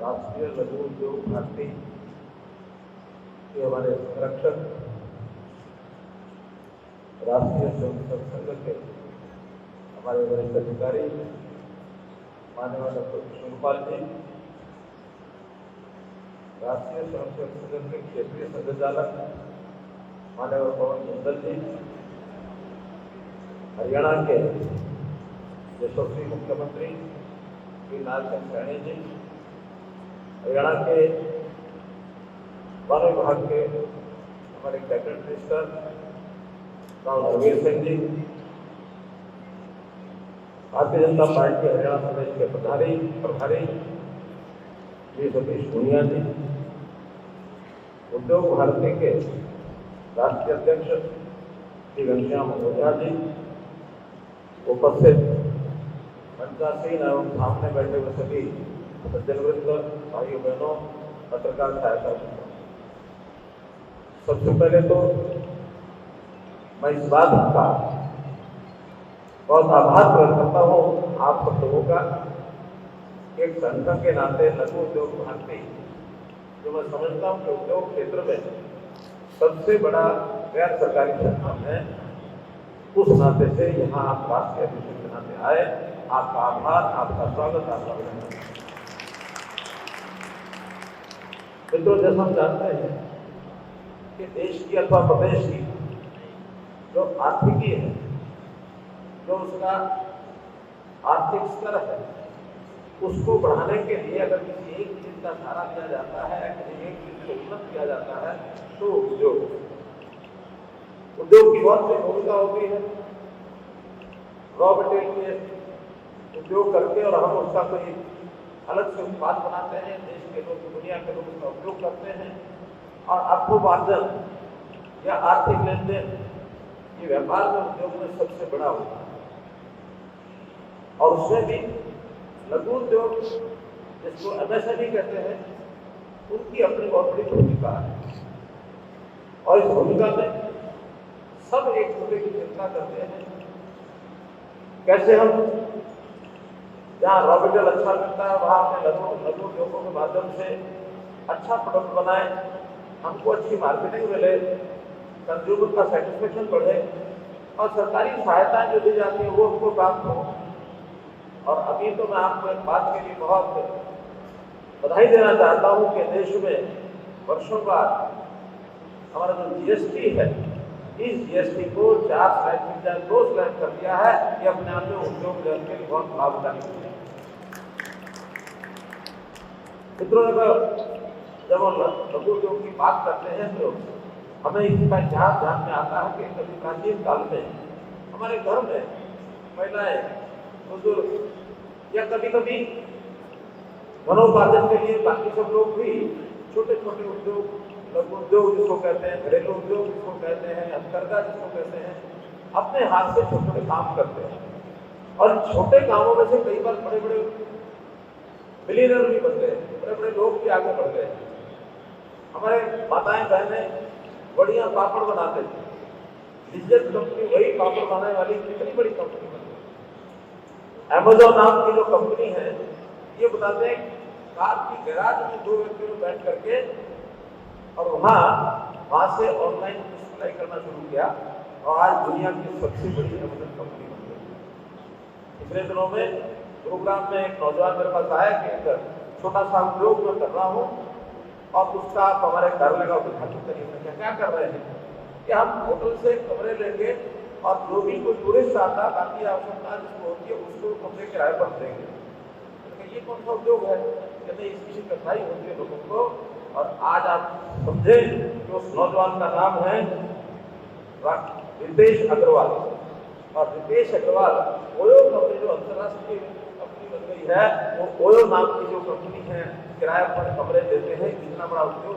राष्ट्रीय लघु उद्योग भारती के हमारे संरक्षक राष्ट्रीय स्वयंसेवक संघ के हमारे वरिष्ठ अधिकारी माननीय डॉक्टर कृष्णपाल जी, राष्ट्रीय स्वयंसेवक संघ के क्षेत्रीय संचालक माननीय पवन जिंदल जी, हरियाणा के यशस्वी मुख्यमंत्री श्री नाथ सैनी जी, हरियाणा के वन विभाग के हमारे cabinet minister Rao Narveer Singh ji, Bharatiya Janata party Haryana प्रदेश के प्रभारी श्री सतीश पूनिया जी, उद्योग भारती के राष्ट्रीय अध्यक्ष श्री घनश्याम ओझा जी, उपस्थित मंचासीन एवं सामने बैठे हुए सभी सज्जनवृंद, भाइयों बहनों, पत्रकार सहायता, सबसे पहले तो मैं इस बात का बहुत आभार प्रकट करता हूँ आप सब लोगों का। एक संगठन के नाते लघु उद्योग भारती, जो मैं समझता हूँ कि उद्योग क्षेत्र में सबसे बड़ा गैर सरकारी संगठन है, उस नाते से यहाँ आप राष्ट्रीय अध्यक्ष के नाते आए, आपका आभार, आपका स्वागत, आपका अभिनंदन। मित्रों, जैसा हम जानते हैं कि देश की अथवा प्रदेश की जो आर्थिकी है, जो उसका आर्थिक स्तर है, उसको बढ़ाने के लिए अगर किसी एक चीज का सहारा दिया जाता है, किसी एक चीज को उन्नत किया जाता है, तो उद्योग की बहुत बड़ी भूमिका होती है। रॉ मटेरियल के उद्योग करके और हम उसका कोई अलग से उत्पाद बनाते हैं, देश के लोग, दुनिया के लोग उसका उपयोग करते हैं और अर्थोपार्जन या आर्थिक लेन देन ये व्यापार में उद्योग में सबसे बड़ा होता है। और उसमें भी लघु उद्योग, जिसको MSME कहते हैं, उनकी अपनी बहुत बड़ी भूमिका है। और इस भूमिका में सब एक दूसरे की चिंता करते हैं, कैसे हम जहाँ रॉ मटेरियल अच्छा मिलता है वहाँ अपने लघु उद्योगों के माध्यम से अच्छा प्रोडक्ट बनाए, हमको अच्छी मार्केटिंग मिले, कंज्यूमर का सेटिस्फेक्शन बढ़े और सरकारी सहायता जो दी जाती है वो हमको प्राप्त हो। और अभी तो मैं आपको एक बात के लिए बहुत बधाई देना चाहता हूँ कि देश में वर्षों बाद हमारा जो GST है, इस GST को 4 स्लैब की बजाय 2 स्लैब कर दिया है। ये अपने आप में उद्योग जगत के लिए बहुत लाभकारी है। मित्रों, जब हम लघु उद्योग की बात करते हैं तो हमें इसका इतिहास ध्यान में आता है कि कभी प्राचीन काल में हमारे घर में महिलाएं, बुजुर्ग या कभी कभी धनोपार्जन के लिए बाकी सब लोग भी छोटे छोटे उद्योग, लघु उद्योग जिसको कहते हैं, घरेलू उद्योग जिसको कहते हैं, हथकरघा जिसको कहते हैं, अपने हाथ से छोटे छोटे काम करते हैं। और छोटे कामों में से कई बार बड़े बड़े मिलियनर भी बन गए, बड़े बड़े लोग भी आगे बढ़ गए। हमारे माताएं बहनें बढ़िया पापड़ बनाते थे, इज्जत कंपनी वही पापड़ बनाने वाली कितनी बड़ी कंपनी बन गई। अमेजोन नाम की जो कंपनी है, ये बताते हैं कार की गैराज में 2 व्यक्ति लोग बैठ करके और वहां से ऑनलाइन सप्लाई करना शुरू किया और आज दुनिया की सबसे बड़ी अमेजन कंपनी बन गई। पिछले दिनों में प्रोग्राम में एक नौजवान मेरे पास आया कि एक छोटा सा उद्योग मैं कर रहा हूँ और उसका आप हमारे कार्यालय का उद्घाटन करिए। क्या कर रहे हैं कि हम होटल से कमरे लेंगे और जो भी कोई टूरिस्ट आता, बाकी आवश्यकता जिसको होती है उसको कमरे किराए पर देंगे। ये कौन सा उद्योग है? कहते इसकी कठिनाई होती है लोगों को। और आज आप समझे कि उस नौजवान का नाम है रितेश अग्रवाल। और रितेश अग्रवाल ओयो कंपनी, जो अंतरराष्ट्रीय कंपनी बन गई है, वो ओयो नाम की जो कंपनी है, किराए पर कमरे देते हैं। इतना बड़ा उद्योग,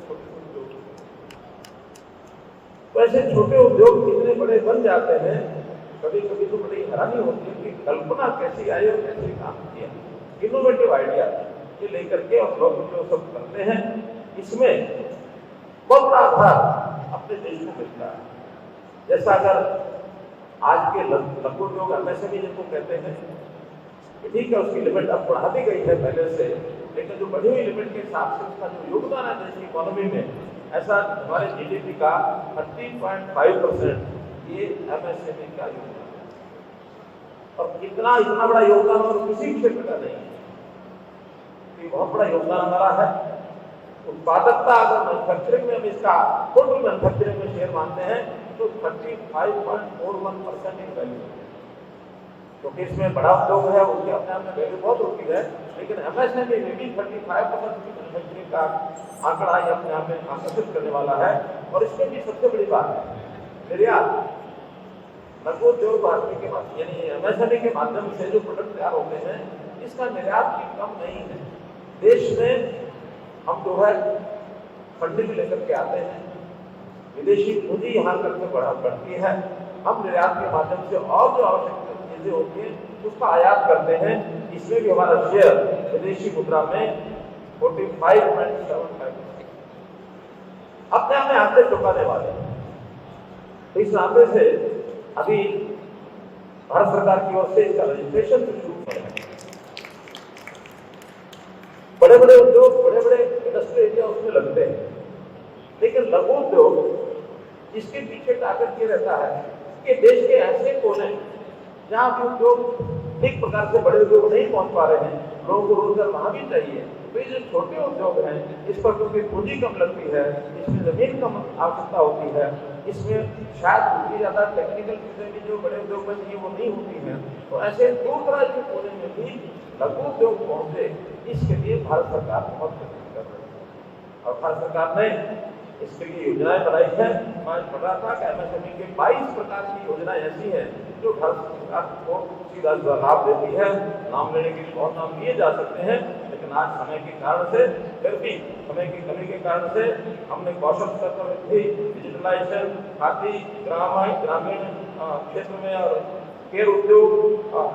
छोटे उद्योग। तो ऐसे छोटे उद्योग कितने बड़े बन जाते हैं, कभी कभी तो बड़ी हैरानी होती है कि कल्पना कैसी आई और कैसे काम किया। इनोवेटिव आइडिया ये लेकर के और लोग जो सब करते हैं, इसमें बहुत बड़ा आधार अपने देश को मिलता है। जैसा अगर आज के लघु उद्योग MSME जिनको कहते हैं, ठीक है, उसकी लिमिट अब बढ़ा दी गई है पहले से, बढ़ी हुई लिमिट के हिसाब से उसका जो योगदान है देश की इकोनॉमी में, ऐसा हमारे जीडीपी का 30.5% ये एमएसएमई का योगदान है। और इतना बड़ा योगदान और किसी क्षेत्र का नहीं है, ये बहुत बड़ा योगदान हमारा है। उत्पादकता अगर मैन्युफैक्चरिंग में हम इसका टोटल मैन्युफैक्चरिंग में शेयर मानते हैं तो 35.41% इन वैल्यू, क्योंकि इसमें बड़ा उद्योग है, उसके अपने आप में वैल्यू बहुत होती है, लेकिन एमएसएमई में भी 35% की मैन्युफैक्चरिंग का आंकड़ा ये अपने आप में आकर्षित करने वाला है। और इसमें भी सबसे बड़ी बात है निर्यात। लघु उद्योग भारतीय के माध्यम यानी एमएसएमई के माध्यम से जो प्रोडक्ट तैयार होते हैं, इसका निर्यात भी कम नहीं है। देश में हम जो है फंडिंग लेकर के आते हैं, विदेशी पूंजी यहाँ करके बढ़ती है, हम निर्यात के माध्यम से और जो आवश्यक चीजें होती हैं उसका आयात करते हैं। इसमें भी हमारा शेयर विदेशी मुद्रा में 45.75% अपने आप में आंकड़े चौंकाने वाले। तो इस आंकड़े से अभी भारत सरकार की ओर से इसका रजिस्ट्रेशन शुरू हो रहा है। बड़े बड़े उद्योग, बड़े बड़े इंडस्ट्रियल एरिया उसमें लगते हैं, लेकिन लघु उद्योग इसके पीछे टारगेट ये रहता है कि देश के ऐसे कोने जहाँ भी उद्योग ठीक प्रकार से बड़े उद्योग नहीं पहुंच पा रहे हैं, लोगों को रोजगार वहां भी चाहिए, तो ये जो छोटे उद्योग हैं इस पर क्योंकि पूंजी कम लगती है, इसमें जमीन कम आवश्यकता होती है, इसमें शायद उनकी ज्यादा टेक्निकल चीजें भी जो बड़े उद्योग में चाहिए वो नहीं होती हैं, तो ऐसे दूर दराज के कोने में भी लघु उद्योग पहुंचे, इसके लिए भारत सरकार बहुत प्रयत्न कर रही है। और भारत सरकार ने इसके लिए योजनाएं बनाई है। मैं पढ़ रहा था कि एमएसएमई के 22 प्रकार की योजनाएं ऐसी हैं जो भारत सरकार को सीधा लाभ देती है। नाम लेने के लिए बहुत नाम लिए जा सकते हैं, लेकिन आज समय के कारण से, फिर भी समय की कमी के कारण से हमने कौशल स्तर पर भी डिजिटलाइजेशन, खादी, ग्रामीण क्षेत्र में और केयर उद्योग,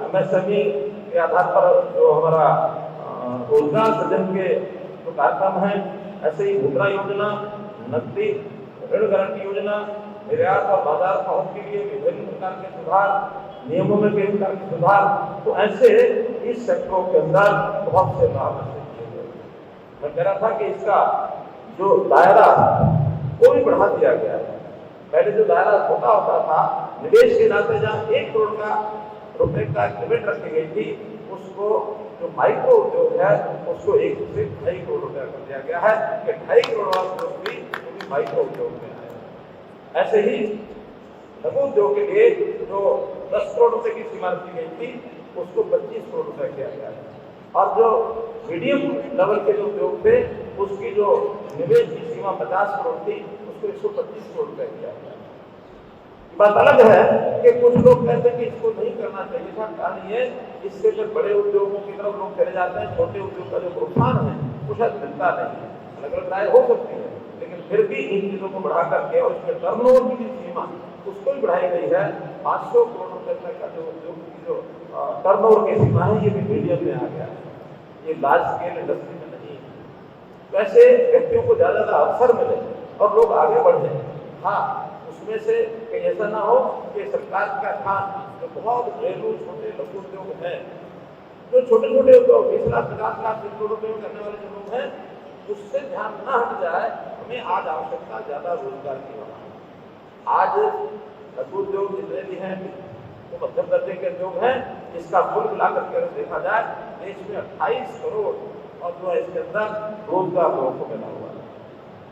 एमएसएमई के आधार पर जो हमारा रोजगार सृजन के जो कार्यक्रम है, ऐसे ही मुद्रा योजना, नकदी ऋण गारंटी योजना, निर्यात और बाजार पहुंच के लिए विभिन्न प्रकार के सुधार, नियमों में कई प्रकार के सुधार, तो ऐसे इस सेक्टरों के अंदर बहुत से लाभ किए गए। मैं कह रहा था कि इसका जो दायरा वो भी बढ़ा दिया गया है। पहले जो दायरा छोटा होता था, निवेश के नाते जहाँ 1 करोड़ रुपए का लिमिट रखी गई थी, उसको जो माइक्रो उद्योग है उसको 1 से 2.5 करोड़ रुपया कर दिया गया है कि 2.5 करोड़ वाला उद्योग भी माइक्रो उद्योग में आए। ऐसे ही लघु उद्योग के लिए जो 10 करोड़ रुपए की सीमा रखी गई थी उसको 25 करोड़ रुपए किया गया है, और जो मीडियम लेवल के जो उद्योग थे उसकी जो निवेश की सीमा 50 करोड़ थी उसको 125 करोड़ रुपए किया गया। बात अलग है कि कुछ लोग कहते हैं कि इसको नहीं करना चाहिए था, कारण ये इससे जब बड़े उद्योगों की तरफ लोग चले जाते हैं, छोटे उद्योग का जो प्रोत्साहन है वो शायद मिलता नहीं है। अलग अलग राय हो सकती है, लेकिन फिर भी इन चीजों को बढ़ा करके और इसमें टर्नओवर की सीमा उसको भी बढ़ाई गई है। 500 करोड़ रुपए तक का जो उद्योग की जो टर्नओवर की सीमा है ये भी मीडियम में आ गया है, ये लार्ज स्केल इंडस्ट्री में नहीं है। वैसे व्यक्तियों को ज्यादा अवसर मिले और लोग आगे बढ़े। हाँ, उसमें से ऐसा ना हो कि सरकार का ध्यान जो बहुत घरेलू छोटे लघु उद्योग हैं, जो छोटे छोटे उद्योग 20 लाख 50 लाख करोड़ रुपए में करने वाले जो लोग हैं, उससे ध्यान न हट जाए। हमें आज आवश्यकता ज्यादा रोजगार की है। आज लघु उद्योग जितने भी हैं वो मध्यम दर्जे के उद्योग हैं, इसका कुल मिलाकर के देखा जाए देश में 28 करोड़ और जो है इसके अंदर रोजगार लोगों को मिला हुआ है।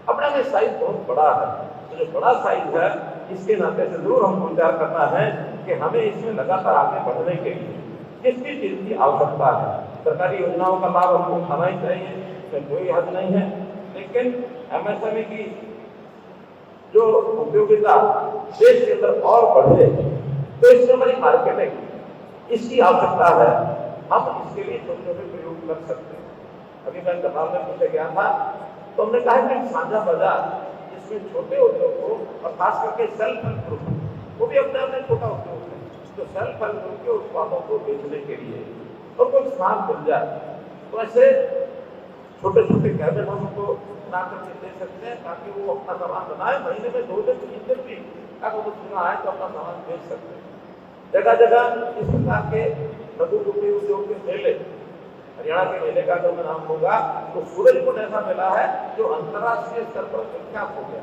अपना में साइज बहुत बड़ा है, तो जो बड़ा साइज है इसके नाते से जरूर हमको विचार करना है कि हमें इसमें लगातार आगे बढ़ने के लिए किस किस चीज की आवश्यकता है। सरकारी योजनाओं का लाभ हमको उठाना ही चाहिए, इसमें कोई हद नहीं है, लेकिन एमएसएमई की जो उपयोगिता देश के अंदर और बढ़े तो इसमें हमारी मार्केटिंग इसकी आवश्यकता है। हम इसके लिए छोटे छोटे प्रयोग कर सकते हैं। अभी मैं कतार में पूछा गया था तो हमने कहा कि साझा बाजार जिसमें छोटे उद्योग को और खास करके सेल्फ हेल्प ग्रुप वो भी अपने आप में छोटा उद्योग है, तो सेल्फ हेल्प ग्रुप के उत्पादों को बेचने के लिए और कोई स्थान मिल जाए तो ऐसे छोटे छोटे कैबिन हम उनको बना करके दे सकते हैं ताकि वो अपना सामान बनाए, महीने में 2 दिन 3 दिन भी अगर वो सुना है तो अपना सामान बेच सकते हैं। जगह जगह इस प्रकार के लघु कुटीर उद्योग के मेले हरियाणा के मेले का अगर मैं नाम होगा तो सूरजकुंड ऐसा मेला है जो अंतर्राष्ट्रीय स्तर पर विख्यात हो गया।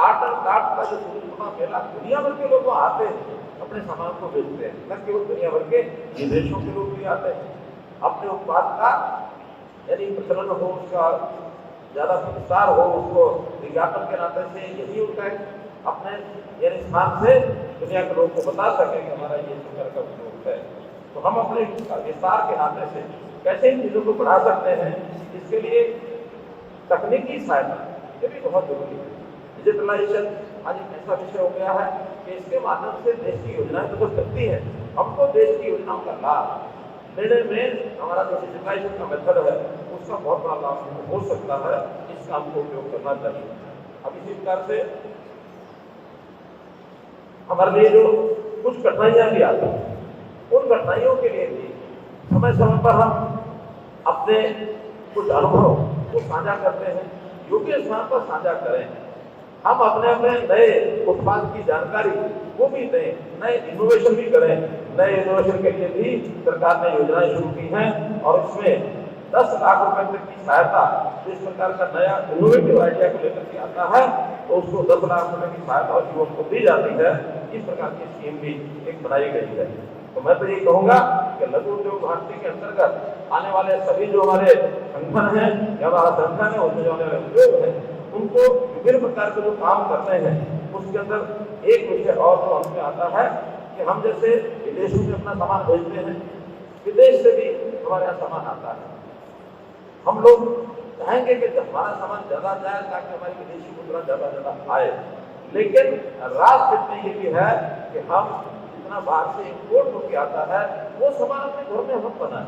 आर्ट एंड क्राफ्ट का जो सूरजकुंड मेला, दुनिया भर के लोग आते हैं, अपने सामान को बेचते हैं, न केवल दुनिया भर के विदेशों के लोग भी आते हैं। अपने उत्पाद का यदि प्रचलन हो, उसका ज्यादा विस्तार हो, उसको विज्ञापन के नाते से यही उनका अपने यानी स्थान से दुनिया के लोग को बता सके कि हमारा ये प्रकार का उद्योग है। तो हम अपने विस्तार के नाते से कैसे इन चीजों को बढ़ा सकते हैं, इसके लिए तकनीकी सहायता ये भी बहुत जरूरी है। डिजिटलाइजेशन आज एक ऐसा विषय हो गया है कि इसके माध्यम से देश की योजनाएं तो चलती है, हमको देश की योजनाओं का लाभ लेने में हमारा जो डिजिटलाइजेशन का मेथड है उसका बहुत बड़ा लाभ हो सकता है। इसका हमको उपयोग करना चाहिए। अब इसी प्रकार से हमारे लिए जो कुछ कठिनाइयां भी आती हैं, उन कठिनाइयों के लिए भी समय समय पर हम अपने कुछ अनुभव को साझा करते हैं, योग्य स्थान पर साझा करें। हम अपने अपने नए उत्पाद की जानकारी वो भी दें, नए इनोवेशन भी करें। नए इनोवेशन के लिए भी सरकार ने योजनाएं शुरू की हैं और इसमें 10 लाख रुपए तक की सहायता, जिस प्रकार का नया इनोवेटिव आइडिया को लेकर के आता है तो उसको 10 लाख रुपए की सहायता युवक को दी जाती है। इस प्रकार की स्कीम भी एक बनाई गई है। तो मैं तो ये कहूंगा कि लघु उद्योग भारती के अंतर्गत आने वाले सभी जो हमारे संगठन हैं या हमारा संगठन है, उसमें जो आने वाले उद्योग हैं, उनको विभिन्न प्रकार के जो काम करते हैं उसके अंदर एक विषय और जो हमसे आता है कि हम जैसे विदेशों में अपना सामान भेजते हैं, विदेश से भी हमारे यहाँ सामान आता है। हम लोग चाहेंगे कि हमारा सामान ज्यादा जाए ताकि हमारी विदेशी मुद्रा ज्यादा आए, लेकिन राज इतनी ये भी है कि हम जितना बाहर से इम्पोर्ट होकर आता है वो सामान अपने घर में हम बनाए।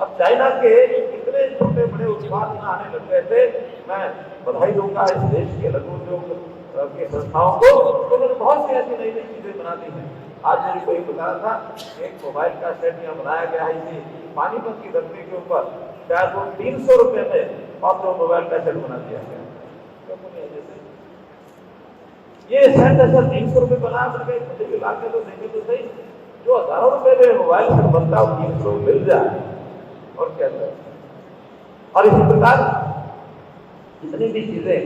अब चाइना के इतने छोटे बड़े उत्पाद यहाँ आने लग गए थे। मैं बधाई दूंगा इस देश के लघु उद्योग की संस्थाओं को, तो उन्होंने बहुत सी ऐसी नई नई चीजें बना दी हैं। आज मेरे को एक बता रहा था एक मोबाइल का सेट यहाँ बनाया गया है इसी पानीपत की धरती के ऊपर, शायद वो 300 रुपए में और जो मोबाइल का सेट बना दिया गया। ये सेट ऐसा 300 रुपए बना करके मुझे भी लाके तो देखे तो सही, जो हजारों रुपए में मोबाइल सेट बनता है 300 मिल जाए और क्या है। और इसी प्रकार जितनी भी चीजें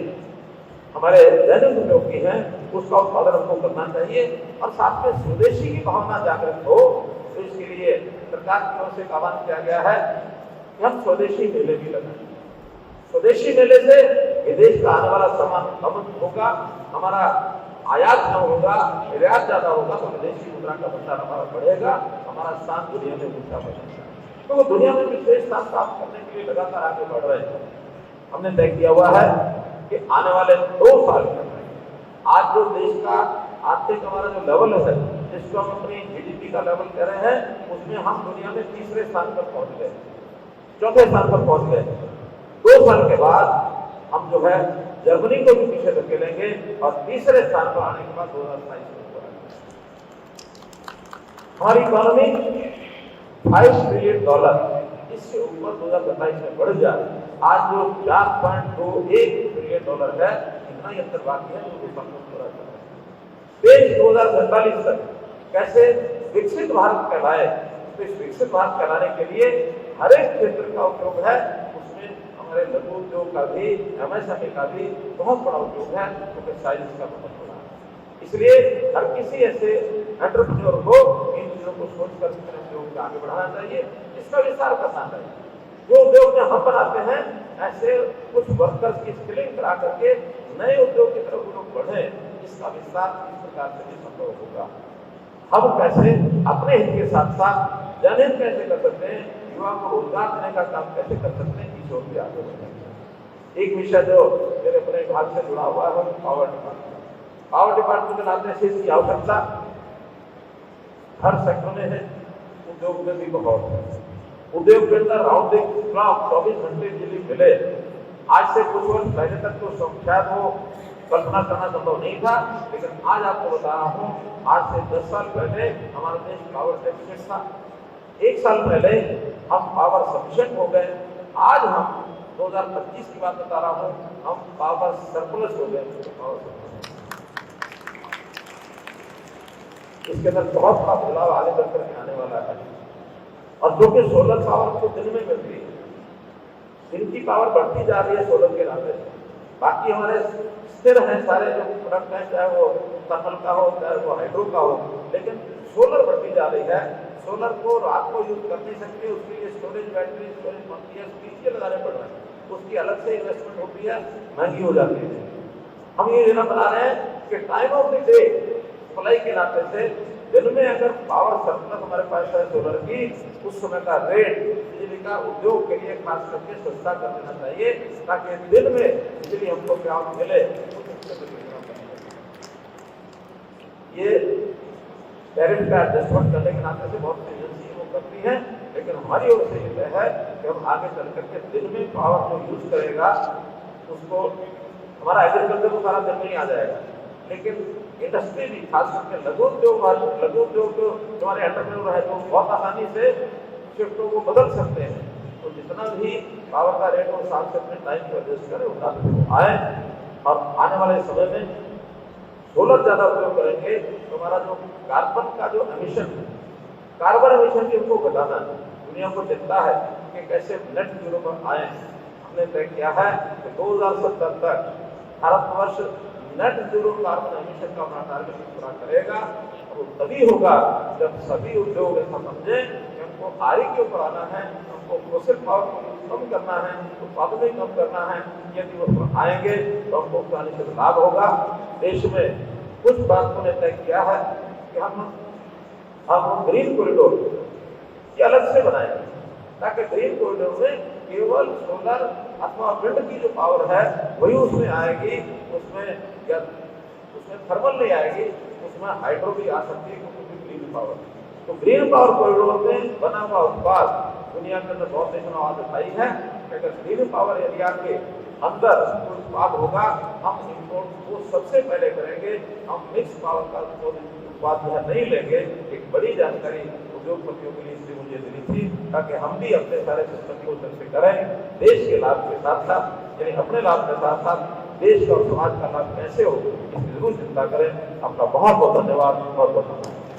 हमारे दैनिक उपयोग की हैं उसका उत्पादन हमको करना चाहिए और साथ में स्वदेशी की भावना जागृत हो। तो इसके लिए सरकार की ओर से एक आह्वान किया गया है कि हम स्वदेशी मेले भी लगाएं। स्वदेशी मेले से विदेश का आने वाला सामान कम होगा, हमारा आयात न होगा, निर्यात ज्यादा होगा, तो विदेशी मुद्रा का भंडार हमारा बढ़ेगा, हमारा स्थान दुनिया में ऊंचा बढ़ेगा। तो वो दुनिया में विशेष स्थान प्राप्त करने के लिए लगातार आगे बढ़ रहे हैं। हमने तय किया हुआ है कि आने वाले 2 साल में आज जो देश का आर्थिक हमारा जो लेवल है, जिसको हम अपनी GDP का लेवल कह रहे हैं, उसमें हम दुनिया में 3रे स्थान पर पहुंच गए, 4थे स्थान पर पहुंच गए। 2 साल के बाद हम जो है जर्मनी को भी पीछे धकेलेंगे और 3रे स्थान पर आने के बाद 2027 हमारी इकोनॉमी $5 ट्रिलियन इससे ऊपर 2027 में बढ़ जाए। आज जो $4.21 ट्रिलियन है, इतना ही अंतर बाकी है जो देश 2047 तक कैसे विकसित भारत कहलाए। तो इस विकसित भारत कहलाने के लिए हर एक क्षेत्र का उपयोग है, उसमें हमारे लघु उद्योग का भी, MSME का भी बहुत बड़ा उपयोग है, क्योंकि साइज का बहुत बड़ा है। इसलिए हर किसी ऐसे एंटरप्रेन्योर को इन चीजों को सोचकर उद्योग को आगे बढ़ाना चाहिए, इसका विस्तार करना चाहिए। जो उद्योग में हम बनाते हैं ऐसे कुछ वर्कर्स की स्किलिंग करा करके नए उद्योग की तरफ लोग बढ़े, इसका विस्तार इस प्रकार से भी संभव होगा। हम कैसे अपने हित के साथ साथ जनहित कैसे कर सकते हैं, युवा को रोजगार देने का काम कैसे कर सकते हैं, इस ओर भी आगे बढ़ेंगे। एक विषय जो मेरे अपने विभाग से जुड़ा हुआ है पावर डिपार्टमेंट। पावर डिपार्टमेंट के नाते से इसकी आवश्यकता हर सेक्टर में है, उद्योग में भी बहुत है। उद्योग के अंदर राउंड द क्लॉक 24 घंटे बिजली मिले, आज से कुछ वर्ष पहले तक तो शायद वो कल्पना करना संभव नहीं था, लेकिन आज आपको बता रहा हूँ, आज से 10 साल पहले हमारा देश पावर डेफिसिट था। 1 साल पहले हम पावर सफिशिएंट हो गए, आज हम 2025 की बात बता रहा हूँ, हम पावर सरप्लस हो गए। इसके अंदर बहुत बड़ा बदलाव आगे चल करके आने वाला है। और जो कि सोलर पावर तो दिन में मिल रही है, दिन की पावर बढ़ती जा रही है सोलर के नाते। बाकी हमारे स्थिर हैं सारे जो प्रोडक्ट हैं, चाहे वो थर्मल का हो चाहे वो हाइड्रो का हो, लेकिन सोलर बढ़ती जा रही है। सोलर को रात को यूज कर नहीं सकते, उसके लिए स्टोरेज बैटरी स्टोरेज मंथली पीछे लगाने पड़ रहे हैं, उसकी अलग से इन्वेस्टमेंट होती है, महंगी हो जाती है। हम ये योजना बना रहे हैं कि time of the day supply के नाते से दिन में अगर पावर सरप्लस हमारे पास है सोलर की, उस समय का रेट बिजली का उद्योग के लिए खास करके सस्ता कर देना चाहिए, ताकि दिन में बिजली हमको क्या मिले। ये टैरिफ का एडजस्टमेंट करने के नाते से बहुत सी एजेंसी वो करती है, लेकिन हमारी ओर से ये है कि हम आगे चल करके दिन में पावर जो यूज करेगा उसको, हमारा एग्रीकल्चर को सारा दिन में ही आ जाएगा, लेकिन इंडस्ट्री भी खास करके लघु उद्योग जो हमारे एंटरप्रेन्योर है, जो बहुत आसानी से शिफ्टों को बदल सकते हैं, तो जितना भी पावर का रेट हो साथ से अपने टाइम को एडजस्ट करें, उतना आए। और आने वाले समय में सोलर ज्यादा उपयोग करेंगे तो हमारा जो कार्बन का जो एमिशन है, कार्बन एमिशन भी हमको घटाना है। दुनिया को चिंता है कि कैसे नेट जीरो पर आए। हमने तय किया है कि 2070 तक Bharatvarsh net zero carbon emission का अपना टारगेट पूरा करेगा। और वो तभी होगा जब सभी उद्योग ऐसा समझे कि हमको आरी के ऊपर आना है, हमको फोसिल पावर को कम करना है, उत्पादन कम करना है। यदि वो आएंगे तो हमको उसका निश्चित लाभ होगा। देश में कुछ बातों ने तय किया है कि हम ग्रीन कॉरिडोर ये अलग से बनाएंगे, ताकि ग्रीन कॉरिडोर में केवल सोलर अथवा विंड की जो पावर है वही उसमें आएगी, उसमें थर्मल नहीं आएगी, उसमें हाइड्रो भी आ सकती है क्योंकि ग्रीन पावर। तो ग्रीन पावर कॉरिडोर में बना हुआ उत्पाद दुनिया के अंदर बहुत देशों ने आवाज उठाई है कि अगर ग्रीन पावर एरिया के अंदर कोई उत्पाद होगा, हम इम्पोर्ट को सबसे पहले करेंगे, हम मिक्स पावर का उत्पाद जो है नहीं लेंगे। एक बड़ी जानकारी उद्योगपतियों के लिए इसलिए मुझे देनी थी, ताकि हम भी अपने सारे सिस्टम को चर्चा करें, देश के लाभ के साथ साथ, यानी अपने लाभ के साथ साथ देश और समाज का लाभ कैसे हो, इसकी जरूर चिंता करें। आपका बहुत बहुत धन्यवाद, बहुत बहुत धन्यवाद।